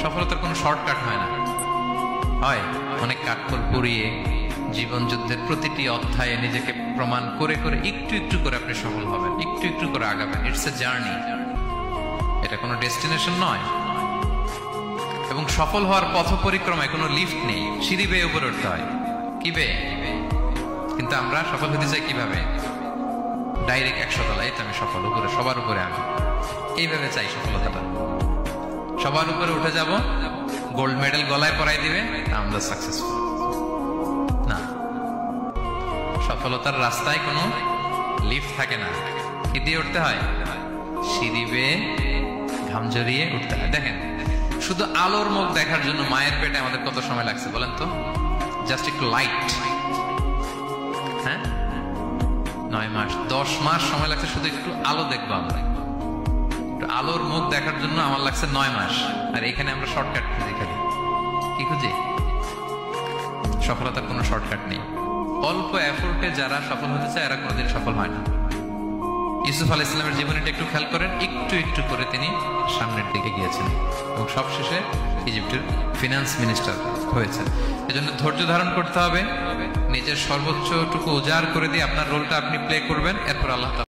সফলতার কোনো শর্টকাট হয় না, হয় অনেক কাঠখড় পুড়িয়ে জীবন যুদ্ধের প্রতিটি অধ্যায়ে নিজেকে প্রমাণ করে করে একটু একটু করে আপনি সফল হবেন, একটু একটু করে আগাবেন। ইটস এ জার্নি, এটা কোনো ডেস্টিনেশন নয়। এবং সফল হওয়ার পথ পরিক্রমায় কোনো লিফট নেই, সিঁড়ি বেয়ে উপরে উঠতে হয়। কি বেয়ে? কিন্তু আমরা সফল হতে চাই কিভাবে? ডাইরেক্ট 100 তলায় তো আমি সফল, উপরে সবার উপরে আমি, এইভাবে চাই সফলতাটা। সবার উপরে উঠে যাব, গোল্ড মেডেল গলায় পরাই দিবে, আমরা সাকসেসফুল না। সফলতার রাস্তায় কোনো লিফট থাকে না। কি দিয়ে উঠতে হয়? সিঁড়ি বেয়ে ঘাম ঝরিয়ে উঠতে হয়। দেখেন, শুধু আলোর মুখ দেখার জন্য মায়ের পেটে আমাদের কত সময় লাগছে বলেন তো? জাস্ট একটু লাইট, হ্যাঁ, 9 মাস 10 মাস সময় লাগছে শুধু একটু আলো দেখবো আমরা। একটু আলোর মুখ দেখার জন্য আমার লাগছে 9 মাস। আর এখানে আমরা শর্টকাট খুঁজি, খালি কি খুঁজি? সফলতার কোনো শর্টকাট নেই। অল্প এফোর্টে যারা সফল হতে চায় এরা কোনোদিন সফল হয় না। ইউসুফ আলাইহিস সালামের জীবনীটা একটু খেয়াল করেন, একটু একটু করে তিনি সামনের দিকে গিয়েছেন এবং সবশেষে ইজিপ্টের ফিনান্স মিনিস্টার হয়েছেন। এজন্য ধৈর্য ধারণ করতে হবে, নিজের সর্বোচ্চটুকু উজাড় করে দিয়ে আপনার রোলটা আপনি প্লে করবেন, এরপর আল্লাহ